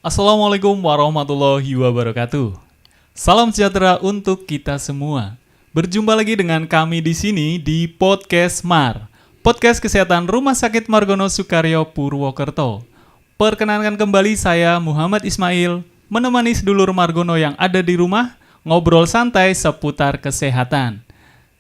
Assalamualaikum warahmatullahi wabarakatuh. Salam sejahtera untuk kita semua. Berjumpa lagi dengan kami di sini di Podcast MAR, Podcast Kesehatan Rumah Sakit Margono Soekaryo Purwokerto. Perkenalkan kembali saya Muhammad Ismail, menemani sedulur Margono yang ada di rumah, ngobrol santai seputar kesehatan.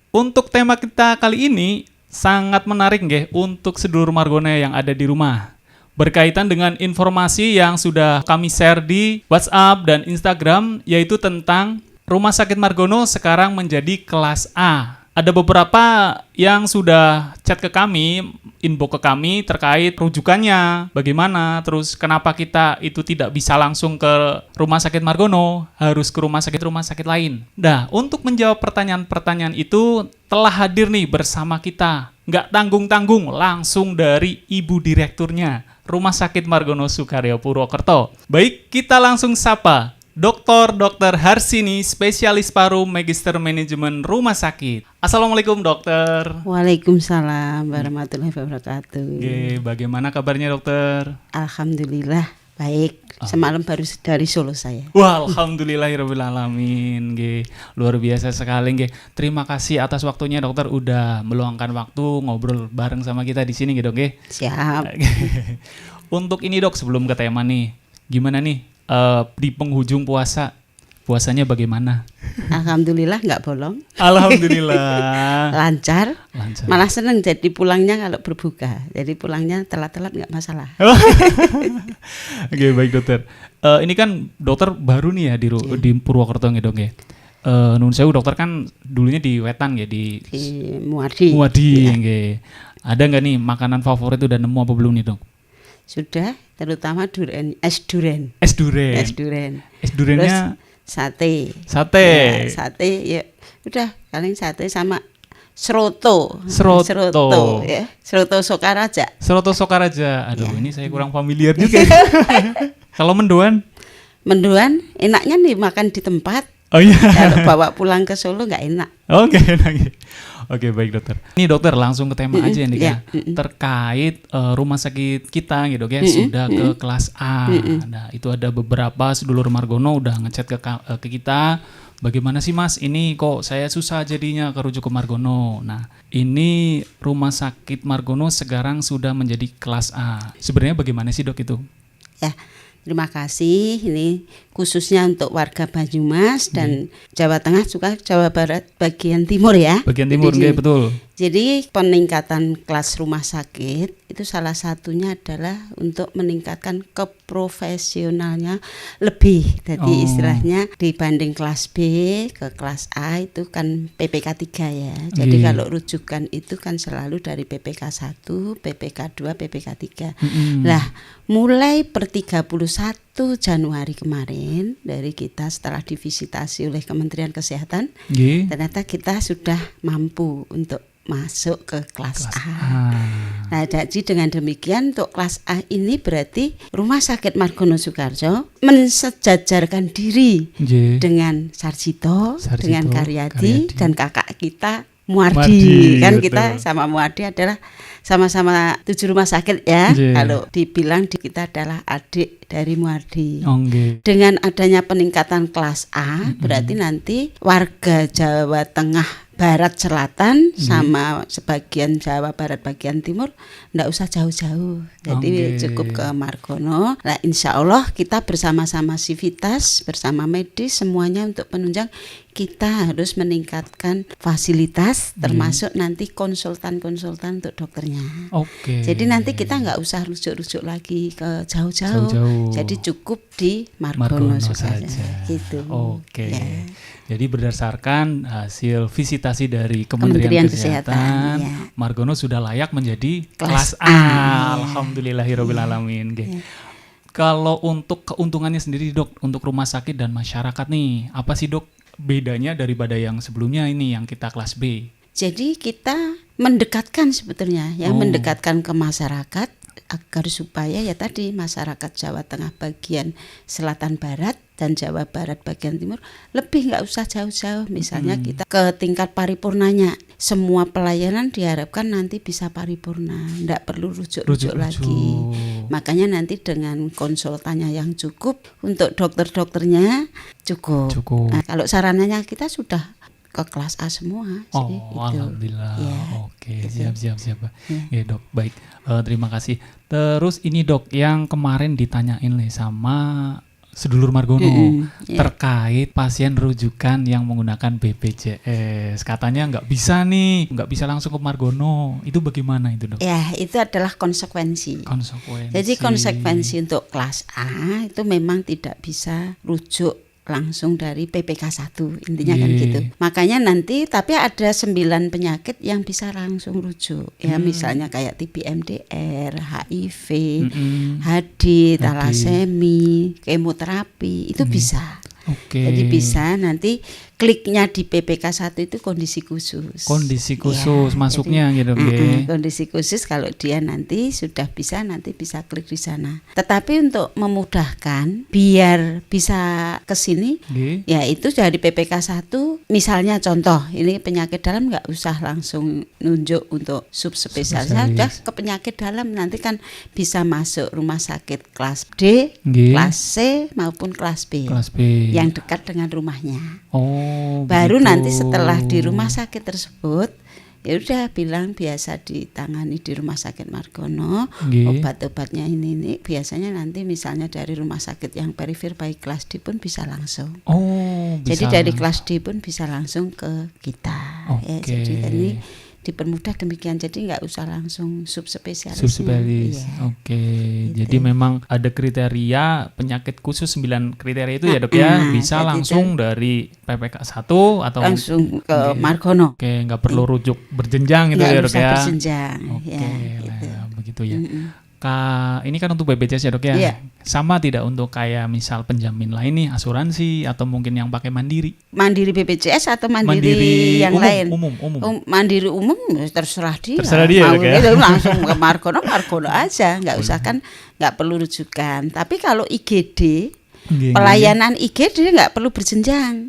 Untuk tema kita kali ini sangat menarik nggih untuk sedulur Margono yang ada di rumah. Berkaitan dengan informasi yang sudah kami share di WhatsApp dan Instagram, yaitu tentang Rumah Sakit Margono sekarang menjadi kelas A. Ada beberapa yang sudah chat ke kami, inbox ke kami terkait rujukannya, bagaimana, terus kenapa kita itu tidak bisa langsung ke Rumah Sakit Margono, harus ke rumah sakit lain. Nah, untuk menjawab pertanyaan-pertanyaan itu telah hadir nih bersama kita. Nggak tanggung-tanggung, langsung dari Ibu Direkturnya Rumah Sakit Margono Soekaryo Purwokerto. Baik, kita langsung sapa Dr. Harsini, spesialis paru, Magister Manajemen Rumah Sakit. Assalamualaikum dokter. Waalaikumsalam warahmatullahi wabarakatuh. Oke, bagaimana kabarnya dokter? Alhamdulillah baik. Semalam baru dari Solo saya. Wah, alhamdulillahirrahmanirrahim. Luar biasa sekali. Terima kasih atas waktunya dokter, udah meluangkan waktu ngobrol bareng sama kita di sini dok. Siap. Untuk ini dok, sebelum ke tema nih, gimana nih di penghujung puasanya bagaimana? Alhamdulillah nggak bolong. Alhamdulillah. Lancar. Malah seneng jadi pulangnya kalau berbuka. Jadi pulangnya telat-telat nggak masalah. Oke, baik dokter. Ini kan dokter baru nih ya di Purwokerto nih dok ya. Nun sewu dokter kan dulunya di Wetan ya di Muadi. Ya. Ada nggak nih makanan favorit udah nemu apa belum nih dok? Sudah, terutama es duren. Es durennya sate. Ya, sate ya. Udah, paling sate sama Seroto ya. Seroto Sokaraja. Aduh, ini saya kurang familiar juga. Kalau mendoan? Mendoan enaknya nih makan di tempat. Oh iya. Kalau bawa pulang ke Solo nggak enak. Oke, enak. Oke, baik dokter. Ini dokter langsung ke tema aja nih ya. Terkait rumah sakit kita gitu ya, sudah ke kelas A. Nah, itu ada beberapa sedulur Margono udah ngechat ke kita. Bagaimana sih Mas, ini kok saya susah jadinya kerujuk ke Margono. Nah, ini Rumah Sakit Margono sekarang sudah menjadi kelas A. Sebenarnya bagaimana sih dok itu? Ya, terima kasih. Ini khususnya untuk warga Banyumas dan Jawa Tengah, juga Jawa Barat bagian timur ya. Bagian timur, betul. Jadi peningkatan kelas rumah sakit itu salah satunya adalah untuk meningkatkan keprofesionalnya lebih. Jadi istilahnya dibanding kelas B ke kelas A itu kan PPK 3 ya. Jadi kalau rujukan itu kan selalu dari PPK 1, PPK 2, PPK 3. Lah, mulai per 31 Januari kemarin dari kita setelah divisitasi oleh Kementerian Kesehatan, ternyata kita sudah mampu untuk masuk ke kelas A. Nah, jadi dengan demikian untuk kelas A ini berarti Rumah Sakit Margono Soekaryo mensejajarkan diri dengan Sarjito, dengan Karyadi dan kakak kita Muardi. Kan betul. Kita sama Muardi adalah sama-sama 7 rumah sakit ya. Kalau dibilang kita adalah adik dari Muardi. Dengan adanya peningkatan kelas A, berarti nanti warga Jawa Tengah Barat Selatan sama sebagian Jawa Barat bagian Timur enggak usah jauh-jauh. Jadi cukup ke Margono. Nah, insya Allah kita bersama-sama Sivitas, bersama medis semuanya untuk penunjang kita harus meningkatkan fasilitas termasuk nanti konsultan-konsultan untuk dokternya. Jadi nanti kita enggak usah rujuk-rujuk lagi ke jauh-jauh. Jadi cukup di Margono saja. Gitu. Ya. Jadi berdasarkan hasil visitasi dari Kementerian Kesehatan, Margono sudah layak menjadi kelas A. Alhamdulillahirrahmanirrahim. Kalau untuk keuntungannya sendiri dok, untuk rumah sakit dan masyarakat nih, apa sih dok bedanya daripada yang sebelumnya ini yang kita kelas B? Jadi kita mendekatkan sebetulnya, mendekatkan ke masyarakat agar supaya ya tadi masyarakat Jawa Tengah bagian selatan barat dan Jawa Barat bagian timur lebih nggak usah jauh-jauh. Misalnya kita ke tingkat paripurnanya, semua pelayanan diharapkan nanti bisa paripurna, nggak perlu rujuk-rujuk lagi. Makanya nanti dengan konsultannya yang cukup, untuk dokter-dokternya cukup. Nah, kalau sarananya kita sudah ke kelas A semua sih, gitu. Alhamdulillah. Ya, Oke, gitu. siap. Ya Dok, baik. Terima kasih. Terus ini Dok, yang kemarin ditanyain nih sama sedulur Margono terkait pasien rujukan yang menggunakan BPJS. Katanya nggak bisa langsung ke Margono. Itu bagaimana itu Dok? Ya, itu adalah konsekuensi. Jadi konsekuensi untuk kelas A itu memang tidak bisa rujuk langsung dari PPK 1, intinya kan gitu. Makanya nanti tapi ada 9 penyakit yang bisa langsung rujuk. Ya misalnya kayak TB MDR, HIV, HD, talasemi, kemoterapi, itu bisa. Jadi bisa nanti kliknya di PPK 1 itu kondisi khusus. Kondisi khusus masuknya jadi, gitu. Kondisi khusus kalau dia nanti sudah bisa, nanti bisa klik di sana. Tetapi untuk memudahkan biar bisa ke sini, ya itu dari PPK 1 misalnya contoh, ini penyakit dalam nggak usah langsung nunjuk untuk subspesialis, sudah ke penyakit dalam nanti kan bisa masuk rumah sakit kelas D, kelas C maupun kelas B. Yang dekat dengan rumahnya. Baru begitu. nanti setelah di rumah sakit tersebut ya udah bilang biasa ditangani di rumah sakit Margono, obat-obatnya ini biasanya nanti misalnya dari rumah sakit yang perifer baik kelas D pun bisa langsung. Bisa. Jadi dari kelas D pun bisa langsung ke kita. Ya, jadi ini dipermudah demikian, jadi nggak usah langsung subspesialisnya. Ya. Gitu. Jadi memang ada kriteria penyakit khusus 9 kriteria itu ya Dok ya, bisa langsung dari PPK 1 atau langsung ke Margono. Nggak perlu rujuk berjenjang gitu ya Dok ya. Berjenjang. Gitu. Begitu ya. Ini kan untuk BPJS ya Dok ya. Sama tidak untuk kayak misal penjamin lain nih, asuransi atau mungkin yang pakai mandiri? Mandiri BPJS atau mandiri yang lain? Umum. Mandiri umum terserah dia. Mau gitu, langsung ke Margono aja, nggak usah kan, nggak perlu rujukan. Tapi kalau IGD, pelayanan IGD nggak perlu berjenjang.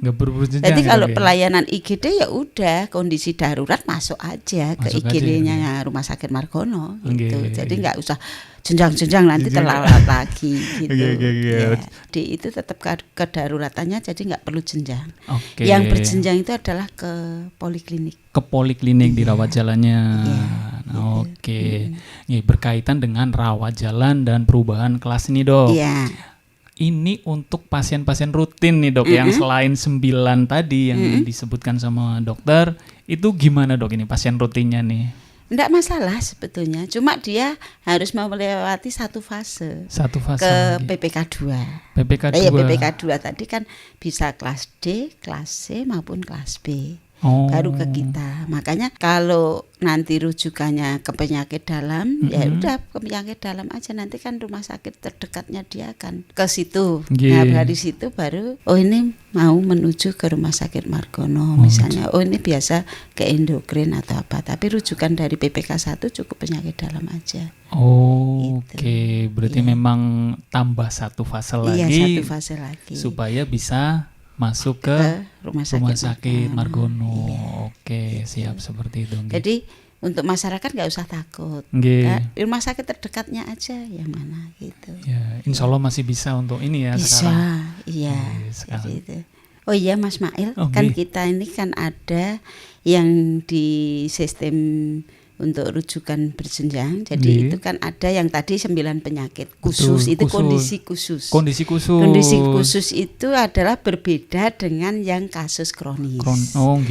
Jadi kalau pelayanan IGD ya udah kondisi darurat masuk aja ke IGD-nya rumah sakit Margono gitu. Jadi nggak usah jenjang-jenjang nanti terlambat lagi gitu. Ya, itu tetap kedaruratannya, jadi nggak perlu jenjang. Yang berjenjang itu adalah ke poliklinik. Ke poliklinik dirawat jalannya. Berkaitan dengan rawat jalan dan perubahan kelas ini Dok. Ini untuk pasien-pasien rutin nih Dok, yang selain 9 tadi yang disebutkan sama dokter, itu gimana Dok ini pasien rutinnya nih? Enggak masalah sebetulnya, cuma dia harus melewati satu fase ke PPK 2. PPK 2 tadi kan bisa kelas D, kelas C maupun kelas B. Baru ke kita. Makanya kalau nanti rujukannya ke penyakit dalam, ya udah ke penyakit dalam aja, nanti kan rumah sakit terdekatnya dia akan ke situ. Nah, dari situ baru ini mau menuju ke rumah sakit Margono misalnya. Ini biasa ke endokrin atau apa. Tapi rujukan dari PPK 1 cukup penyakit dalam aja. Berarti memang tambah satu fase lagi. Iya, satu fase lagi. Supaya bisa masuk ke rumah sakit Margono. Siap seperti itu. Jadi untuk masyarakat nggak usah takut. Di rumah sakit terdekatnya aja yang mana gitu. Ya, insya Allah masih bisa untuk ini ya bisa, sekarang. Iya. Jadi itu. Oh iya Mas Mail, kan kita ini kan ada yang di sistem untuk rujukan berjenjang. Jadi itu kan ada yang tadi 9 penyakit khusus. Itu kondisi khusus. Kondisi khusus itu adalah berbeda dengan yang kasus kronis.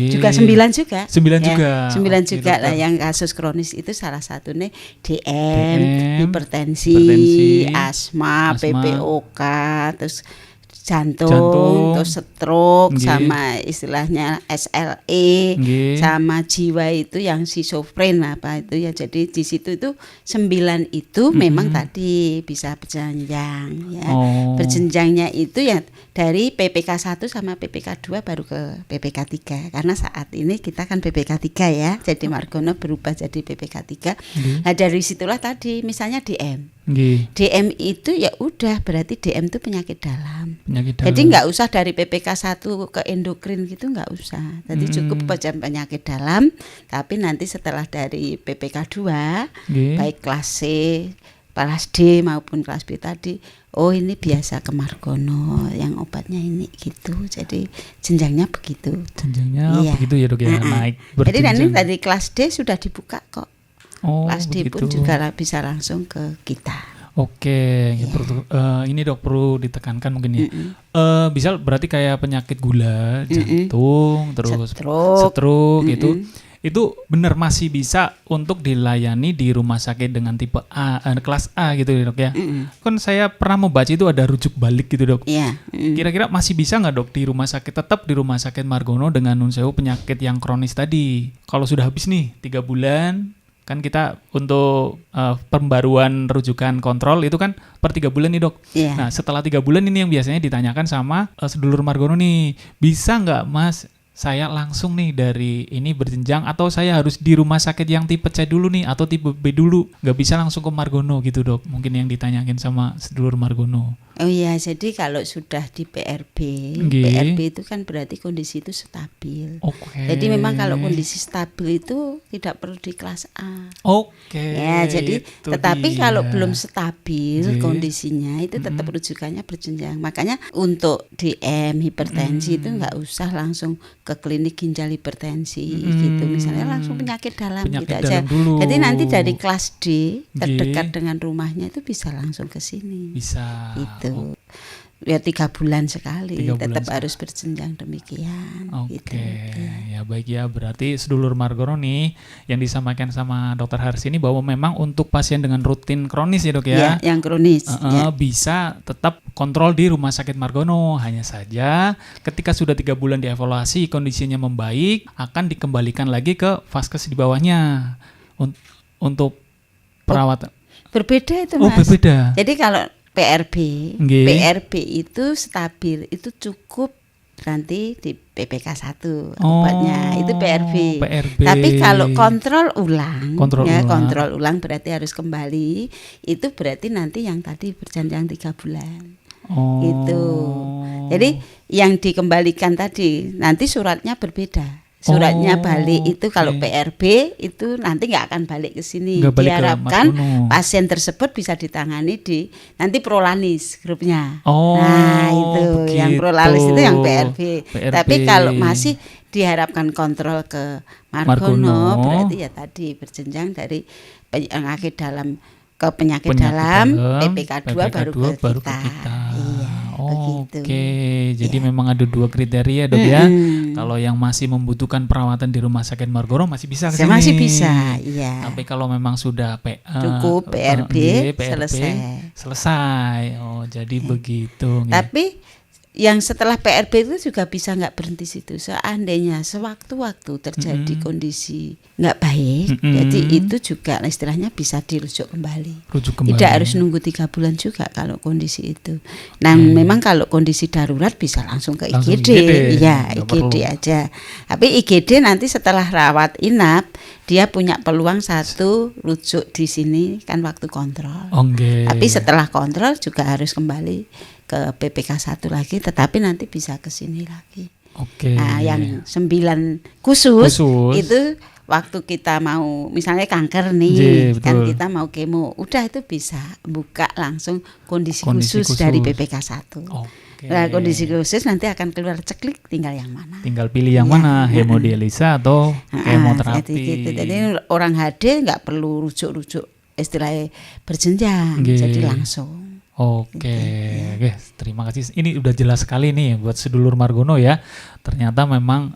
Juga 9 juga. 9 juga lah yang kasus kronis itu salah satunya DM, hipertensi, asma, PPOK, terus jantung, terus stroke, sama istilahnya SLE, sama jiwa itu yang schizofren apa itu ya. Jadi di situ itu 9 itu memang tadi bisa berjenjang ya. Berjenjangnya itu ya dari PPK 1 sama PPK 2 baru ke PPK 3. Karena saat ini kita kan PPK 3 ya. Jadi Margono berubah jadi PPK 3. Nah, dari situlah tadi misalnya DM. DM itu ya udah berarti DM itu penyakit dalam. Jadi nggak usah dari PPK 1 ke endokrin gitu, nggak usah. Jadi cukup penyakit dalam. Tapi nanti setelah dari PPK 2 baik kelas C, kelas D maupun kelas B tadi, oh ini biasa ke Margono yang obatnya ini gitu. Jadi jenjangnya begitu. Jenjangnya begitu ya dok ya, naik berjenjang. Jadi nanti dari kelas D sudah dibuka kok. Kelas D begitu. pun juga bisa langsung ke kita. Oke, ini dok perlu ditekankan mungkin ya. Bisa berarti kayak penyakit gula, jantung, terus stroke itu benar masih bisa untuk dilayani di rumah sakit dengan tipe A, kelas A gitu ya dok ya. Kan saya pernah membaca itu ada rujuk balik gitu dok. Kira-kira masih bisa nggak dok di rumah sakit, tetap di rumah sakit Margono dengan nun sewu penyakit yang kronis tadi? Kalau sudah habis nih 3 bulan, kan kita untuk pembaruan rujukan kontrol itu kan per 3 bulan nih dok. Nah setelah 3 bulan ini yang biasanya ditanyakan sama sedulur Margono nih, bisa nggak mas saya langsung nih dari ini berjenjang, atau saya harus di rumah sakit yang tipe C dulu nih atau tipe B dulu, nggak bisa langsung ke Margono gitu dok? Mungkin yang ditanyakin sama sedulur Margono. Oh iya, jadi kalau sudah di PRB itu kan berarti kondisi itu stabil. Jadi memang kalau kondisi stabil itu tidak perlu di kelas A. Ya, jadi tetapi kalau belum stabil kondisinya itu tetap rujukannya berjenjang. Makanya untuk DM hipertensi itu nggak usah langsung ke klinik ginjal hipertensi gitu. Misalnya langsung penyakit dalam gitu aja. Jadi nanti dari kelas D terdekat dengan rumahnya itu bisa langsung ke sini. Bisa. Gitu. Ya 3 bulan sekali, tetap harus berjenjang demikian. Gitu. Ya baik ya, berarti sedulur Margono nih yang disampaikan sama Dokter Harsini bahwa memang untuk pasien dengan rutin kronis ya dok ya, yang kronis bisa tetap kontrol di rumah sakit Margono. Hanya saja ketika sudah 3 bulan dievaluasi kondisinya membaik, akan dikembalikan lagi ke vaskes di bawahnya untuk perawatan. Berbeda itu mas. Berbeda. Jadi kalau PRB itu stabil, itu cukup nanti di PPK 1 obatnya itu PRB. Tapi kalau kontrol ulang berarti harus kembali, itu berarti nanti yang tadi berjenjang 3 bulan. Gitu. Jadi yang dikembalikan tadi nanti suratnya berbeda. Suratnya balik itu kalau PRB itu nanti nggak akan balik ke sini. Diharapkan pasien tersebut bisa ditangani di nanti Prolanis grupnya. Nah itu begitu. Yang Prolanis itu yang PRB. Tapi kalau masih diharapkan kontrol ke Margono berarti ya tadi berjenjang dari penyakit dalam ke penyakit dalam, PPK 2 baru ke kita. Iya. Jadi memang ada 2 kriteria dok ya. Kalau yang masih membutuhkan perawatan di rumah sakit Margono masih bisa kesini. Masih bisa, iya. Tapi kalau memang sudah cukup PRB selesai. Jadi begitu. Tapi yang setelah PRB itu juga bisa nggak berhenti situ. Seandainya sewaktu-waktu terjadi kondisi nggak baik, jadi itu juga istilahnya bisa dirujuk kembali. Tidak harus nunggu 3 bulan juga kalau kondisi itu. Nah memang kalau kondisi darurat bisa langsung ke IGD. Ya IGD aja. Tapi IGD nanti setelah rawat inap dia punya peluang 1 rujuk di sini kan waktu kontrol. Tapi setelah kontrol juga harus kembali ke PPK 1 lagi, tetapi nanti bisa ke sini lagi. Nah, yang 9 khusus itu waktu kita mau misalnya kanker nih, kan kita mau kemo, udah itu bisa buka langsung kondisi khusus dari PPK 1. Nah, kondisi khusus nanti akan keluar ceklik tinggal yang mana. Tinggal pilih yang mana, hemodialisa atau kemoterapi. Jadi orang HD nggak perlu rujuk-rujuk istilahnya berjenjang, jadi langsung. Terima kasih. Ini udah jelas sekali nih buat sedulur Margono ya. Ternyata memang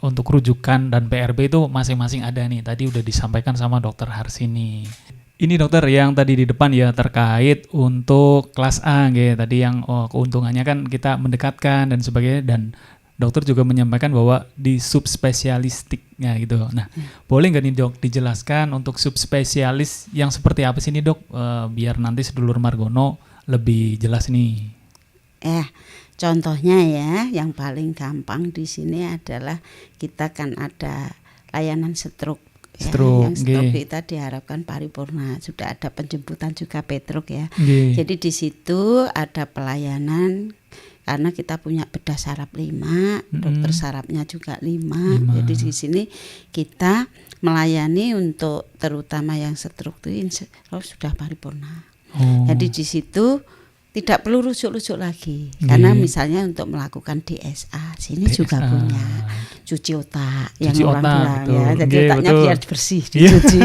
untuk rujukan dan PRB itu masing-masing ada nih. Tadi udah disampaikan sama Dokter Harsini. Ini dokter yang tadi di depan ya terkait untuk kelas A gitu. Tadi yang keuntungannya kan kita mendekatkan dan sebagainya, dan dokter juga menyampaikan bahwa di subspesialistiknya gitu. Nah, boleh nggak nih dok dijelaskan untuk subspesialis yang seperti apa sih nih dok, biar nanti sedulur Margono lebih jelas nih. Contohnya ya, yang paling gampang di sini adalah kita kan ada layanan stroke. Ya, yang stroke kita diharapkan paripurna, sudah ada penjemputan juga Petruk ya. Jadi di situ ada pelayanan karena kita punya bedah saraf 5, dokter sarafnya juga 5. Jadi di sini kita melayani untuk terutama yang stroke itu sudah paripurna. Jadi di situ tidak perlu rujuk-rujuk lagi. Karena misalnya untuk melakukan DSA, sini juga punya cuci otak yang orang bilang ya. Jadi otaknya biar bersih dicuci.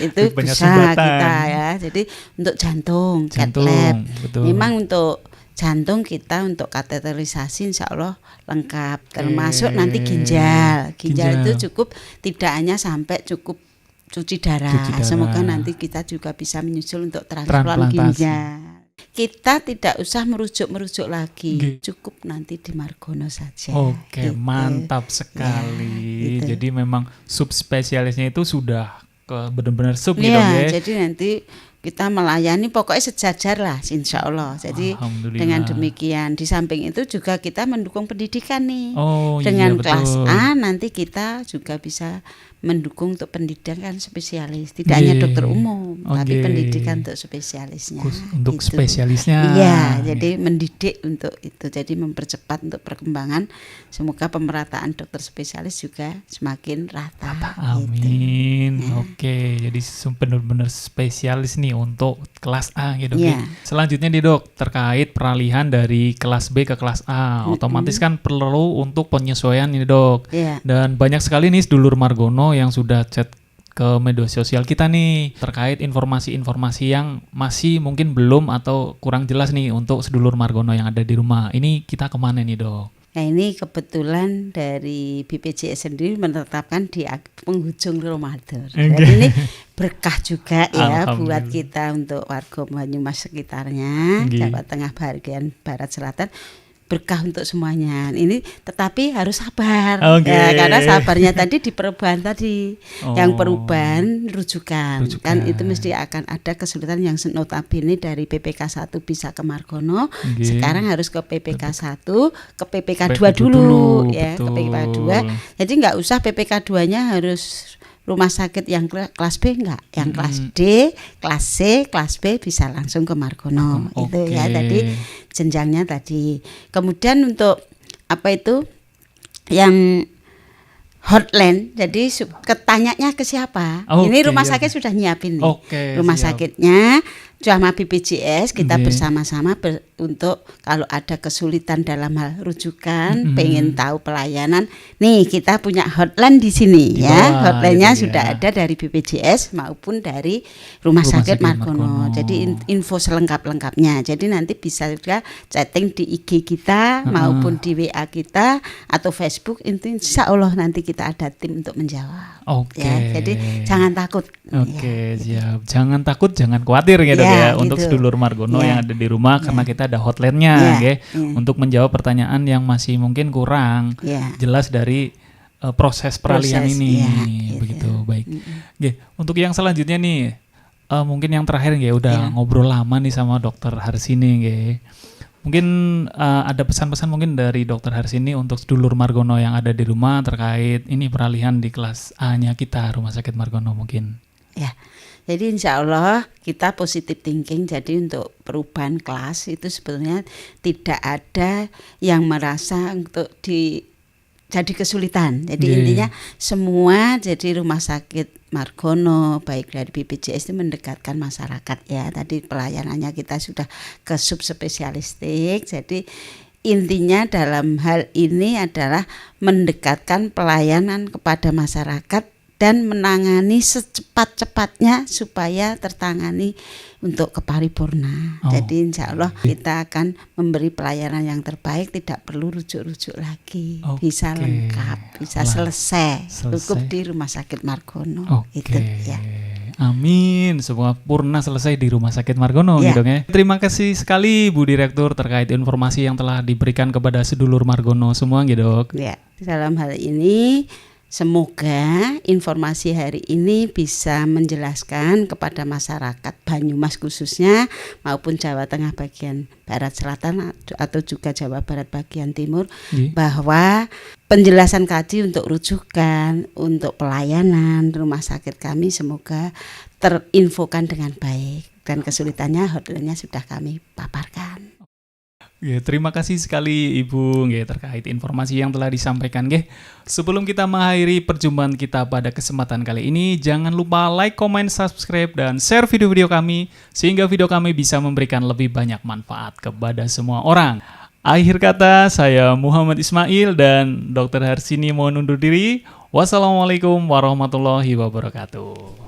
Itu bisa kita ya. Jadi untuk jantung, cath lab. Memang untuk jantung kita untuk kateterisasi insya Allah lengkap. Termasuk nanti ginjal. Ginjal itu cukup, tidak hanya sampai cukup cuci darah. Semoga nanti kita juga bisa menyusul untuk transplant ginjal. Kita tidak usah merujuk lagi, cukup nanti di Margono saja. Oke, gitu. Mantap sekali. Ya, gitu. Jadi memang subspesialisnya itu sudah benar-benar sub gitu ya. Jadi nanti kita melayani pokoknya sejajar lah insya Allah. Jadi dengan demikian di samping itu juga kita mendukung pendidikan nih. Dengan kelas A nanti kita juga bisa mendukung untuk pendidikan spesialis, tidak hanya dokter umum, tapi pendidikan untuk spesialisnya. Untuk gitu. Spesialisnya. Iya, jadi mendidik untuk itu, jadi mempercepat untuk perkembangan. Semoga pemerataan dokter spesialis juga semakin rata. Amin. Gitu. Oke, jadi benar-benar spesialis nih untuk kelas A gitu. Selanjutnya nih dok, terkait peralihan dari kelas B ke kelas A, otomatis kan perlu untuk penyesuaian nih dok. Dan banyak sekali nih sedulur Margono yang sudah chat ke media sosial kita nih terkait informasi-informasi yang masih mungkin belum atau kurang jelas nih untuk sedulur Margono yang ada di rumah. Ini kita kemana nih dok? Nah ini kebetulan dari BPJS sendiri menetapkan di penghujung Ramadan. Jadi ini berkah juga ya buat kita untuk warga Banyumas sekitarnya, Jawa Tengah bagian Barat Selatan. Berkah untuk semuanya. Ini tetapi harus sabar. Ya, karena sabarnya tadi di perubahan tadi. Yang perubahan rujukan. Kan itu mesti akan ada kesulitan yang notabene dari PPK 1 bisa ke Margono. Sekarang harus ke PPK 1, ke PPK 2 dulu ya, ke PPK 2. Jadi enggak usah PPK 2-nya harus rumah sakit yang kelas B enggak, yang kelas D, kelas C, kelas B bisa langsung ke Margono. Itu ya tadi jenjangnya tadi. Kemudian untuk apa itu yang hotline, jadi ketanyanya ke siapa? Ini rumah sakit sudah nyiapin nih. Rumah sakitnya sama BPJS kita bersama-sama untuk kalau ada kesulitan dalam hal rujukan, pengen tahu pelayanan, nih kita punya hotline di sini ya. Hotline-nya sudah ada dari BPJS maupun dari Rumah Sakit Margono. Jadi info selengkap-lengkapnya. Jadi nanti bisa juga chatting di IG kita maupun di WA kita atau Facebook. Insya Allah nanti kita ada tim untuk menjawab. Ya, jadi jangan takut. Siap. Jangan takut, jangan khawatir gitu ya untuk sedulur Margono yang ada di rumah karena kita ada hotline-nya untuk menjawab pertanyaan yang masih mungkin kurang jelas dari proses peralihan ini. Begitu baik. Untuk yang selanjutnya nih mungkin yang terakhir udah ngobrol lama nih sama Dokter Harsini Mungkin ada pesan-pesan mungkin dari Dokter Harsini untuk sedulur Margono yang ada di rumah terkait ini peralihan di kelas A-nya kita Rumah Sakit Margono mungkin. Ya. Jadi insya Allah kita positive thinking, jadi untuk perubahan kelas itu sebetulnya tidak ada yang merasa untuk jadi kesulitan. Jadi intinya semua jadi Rumah Sakit Margono baik dari BPJS itu mendekatkan masyarakat ya. Tadi pelayanannya kita sudah ke subspesialistik. Jadi intinya dalam hal ini adalah mendekatkan pelayanan kepada masyarakat dan menangani secepat-cepatnya supaya tertangani untuk keparipurna. Jadi insya Allah kita akan memberi pelayanan yang terbaik, tidak perlu rujuk-rujuk lagi, bisa lengkap, bisa selesai cukup di Rumah Sakit Margono. Itu ya. Amin, semoga purna selesai di Rumah Sakit Margono gitu ya. Terima kasih sekali Bu Direktur terkait informasi yang telah diberikan kepada sedulur Margono semua gitu dok. Ya, dalam hal ini Semoga informasi hari ini bisa menjelaskan kepada masyarakat Banyumas khususnya maupun Jawa Tengah bagian Barat Selatan atau juga Jawa Barat bagian Timur bahwa penjelasan kaji untuk rujukan, untuk pelayanan rumah sakit kami semoga terinfokan dengan baik dan kesulitannya hotline-nya sudah kami paparkan. Ya, terima kasih sekali Ibu terkait informasi yang telah disampaikan. Sebelum kita mengakhiri perjumpaan kita pada kesempatan kali ini, jangan lupa like, comment, subscribe, dan share video-video kami sehingga video kami bisa memberikan lebih banyak manfaat kepada semua orang. Akhir kata, saya Muhammad Ismail dan Dr. Harsini mohon undur diri. Wassalamualaikum warahmatullahi wabarakatuh.